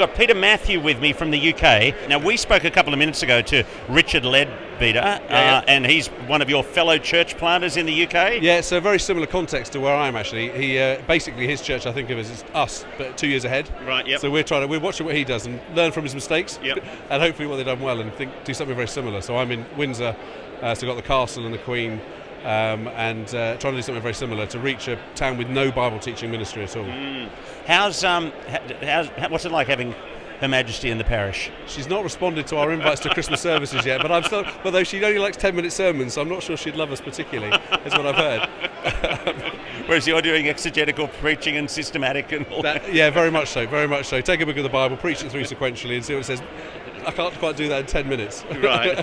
got Peter Matthew with me from the UK. Now, we spoke a couple of minutes ago to Richard Leadbeater, and he's one of your fellow church planters in the UK. Yeah, so a very similar context to where I am actually. He basically his church I think of as us, but 2 years ahead. Right. Yep. So we're watching what he does and learn from his mistakes. Yep. And hopefully what they've done well and do something very similar. So I'm in Windsor, so I've got the castle and the Queen. And trying to do something very similar to reach a town with no Bible teaching ministry at all. What's it like having Her Majesty in the parish? She's not responded to our invites to Christmas services yet, but though she only likes 10-minute sermons, so I'm not sure she'd love us particularly, is what I've heard. Whereas you're doing exegetical preaching and systematic and all that. Yeah, very much so, very much so. Take a book of the Bible, preach it through sequentially and see what it says. I can't quite do that in 10 minutes. Right.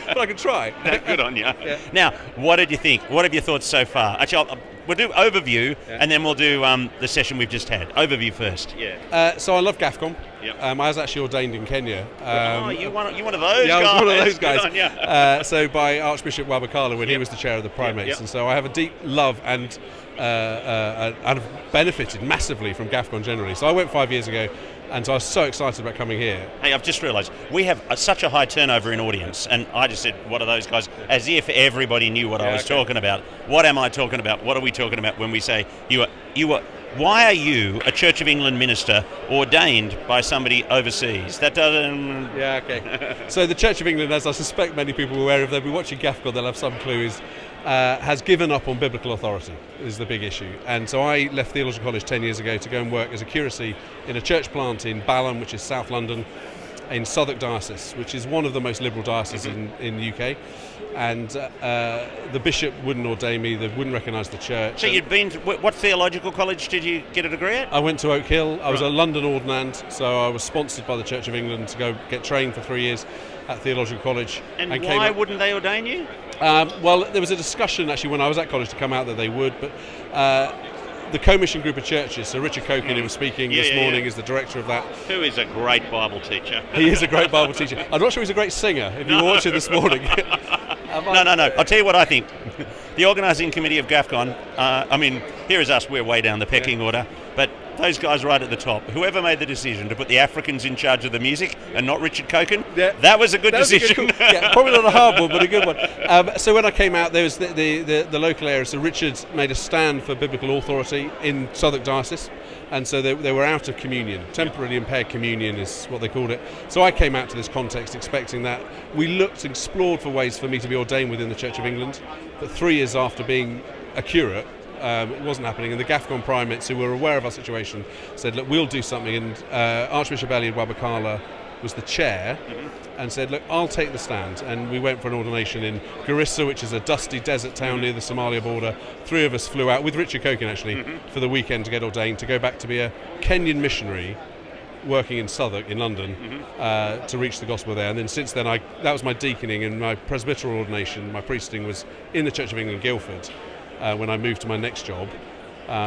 But I can try. Good on you. Yeah. Now, what did you think? What have your thoughts so far? Actually, we'll do overview, and then we'll do the session we've just had. Overview first. Yeah. So I love Gafcon. Yep. I was actually ordained in Kenya. You're one of those guys. Yeah, I was one of those guys. Good on you. So by Archbishop Wabakala when he was the chair of the primates, Yep. and so I have a deep love and have benefited massively from Gafcon generally. So I went 5 years ago. And so I was so excited about coming here. Hey, I've just realised we have such a high turnover in audience, and I just said, "What are those guys?" As if everybody knew what I was talking about. What am I talking about? What are we talking about when we say you are? Why are you, a Church of England minister, ordained by somebody overseas? That doesn't. Yeah, okay. So the Church of England, as I suspect many people are aware, if they'll be watching Gafcon, they'll have some clue. Has given up on biblical authority is the big issue. And so I left Theological College 10 years ago to go and work as a curacy in a church plant in Balham, which is South London, in Southwark Diocese, which is one of the most liberal dioceses in the UK. And the bishop wouldn't ordain me, they wouldn't recognise the church. So you'd been to, what theological college did you get a degree at? I went to Oak Hill. I was a London ordinand, so I was sponsored by the Church of England to go get trained for 3 years at Theological College. And why wouldn't they ordain you? Well, there was a discussion actually when I was at college to come out that they would, but the co-mission group of churches, so Richard Cokin, who was speaking this morning, is the director of that. Who is a great Bible teacher. He is a great Bible teacher. I'm not sure he's a great singer, if you were watching this morning. No. I'll tell you what I think. The organising committee of Gafcon, I mean, here is us, we're way down the pecking order, but those guys right at the top, whoever made the decision to put the Africans in charge of the music and not Richard Cokin, that was a good decision. Probably not a hard one, but a good one. So when I came out, there was the local area, so Richard made a stand for biblical authority in Southwark Diocese, and so they were out of communion. Temporarily impaired communion is what they called it. So I came out to this context expecting that. We looked and explored for ways for me to be ordained within the Church of England, but 3 years after being a curate, it wasn't happening, and the Gafcon primates, who were aware of our situation, said, look, we'll do something. And Archbishop Eliud Wabakala was the chair and said, look, I'll take the stand. And we went for an ordination in Garissa, which is a dusty desert town near the Somalia border. 3 of us flew out, with Richard Cokin actually, for the weekend to get ordained, to go back to be a Kenyan missionary working in Southwark in London to reach the gospel there. And then since then, that was my deaconing, and my presbyteral ordination, my priesting was in the Church of England, Guildford. When I moved to my next job.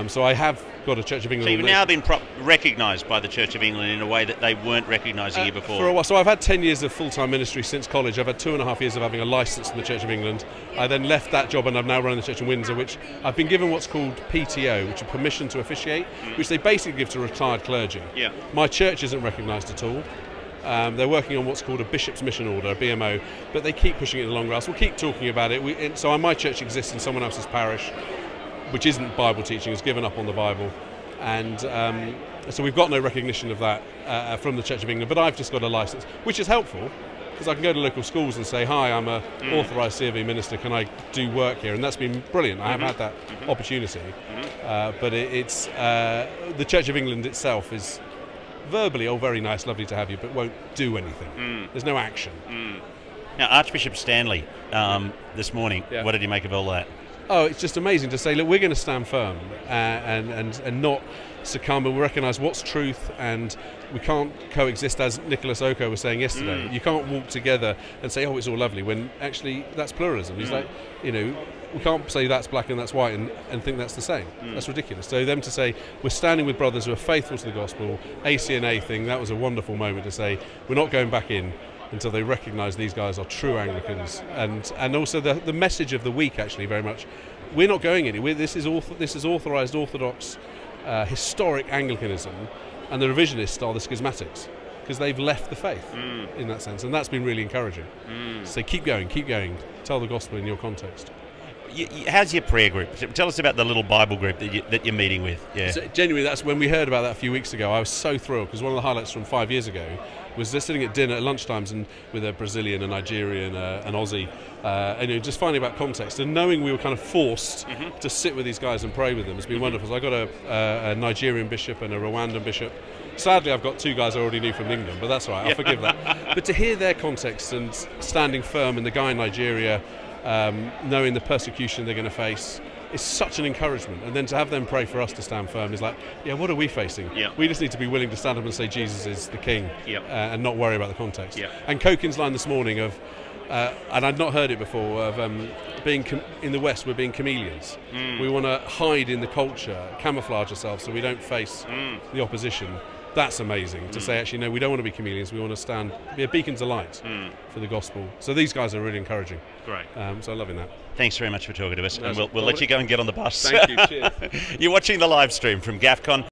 So I have got a Church of England. So you've now been recognised by the Church of England in a way that they weren't recognising you before? For a while. So I've had 10 years of full-time ministry since college. I've had 2.5 years of having a licence in the Church of England. I then left that job and I'm now running the Church in Windsor, which I've been given what's called PTO, which is permission to officiate, which they basically give to retired clergy. Yeah. My church isn't recognised at all. They're working on what's called a Bishop's Mission Order, a BMO, but they keep pushing it in the long grass. We'll keep talking about it. So my church exists in someone else's parish, which isn't Bible teaching, has given up on the Bible. And so we've got no recognition of that from the Church of England, but I've just got a licence, which is helpful, because I can go to local schools and say, hi, I'm a authorised CV minister, can I do work here? And that's been brilliant. I have had that opportunity. But it's the Church of England itself is verbally, very nice, lovely to have you, but won't do anything. There's no action. Now, Archbishop Stanley, this morning, what did you make of all that? Oh, it's just amazing to say, look, we're going to stand firm and not succumb, and we recognise what's truth, and we can't coexist, as Nicholas Oko was saying yesterday. You can't walk together and say, oh, it's all lovely, when actually that's pluralism. He's like, we can't say that's black and that's white and think that's the same. That's ridiculous. So them to say, we're standing with brothers who are faithful to the gospel, ACNA thing, that was a wonderful moment to say, we're not going back in until they recognise these guys are true Anglicans. And also the message of the week, actually, very much, we're not going anywhere. This is authorised Orthodox historic Anglicanism, and the revisionists are the schismatics, because they've left the faith in that sense, and that's been really encouraging. So keep going, tell the gospel in your context. How's your prayer group? Tell us about the little Bible group that you're meeting with. Yeah. So genuinely, that's when we heard about that a few weeks ago. I was so thrilled, because one of the highlights from 5 years ago was just sitting at dinner at lunchtimes and with a Brazilian, a Nigerian, an Aussie, and just finding about context and knowing we were kind of forced to sit with these guys and pray with them. It's been wonderful. So I got a Nigerian bishop and a Rwandan bishop. Sadly, I've got 2 guys I already knew from England, but that's all right. I'll forgive that. But to hear their context and standing firm, and the guy in Nigeria knowing the persecution they're going to face, is such an encouragement. And then to have them pray for us to stand firm is like, yeah, what are we facing? We just need to be willing to stand up and say Jesus is the King, and not worry about the context. And Kokin's line this morning of, and I'd not heard it before, of being in the West, we're being chameleons. We want to hide in the culture, camouflage ourselves so we don't face the opposition. That's amazing to say, actually, no, we don't want to be chameleons. We want to stand, be a beacon to light for the gospel. So these guys are really encouraging. Great. So I'm loving that. Thanks very much for talking to us, and we'll let you go and get on the bus. Thank you. Cheers. You're watching the live stream from Gafcon.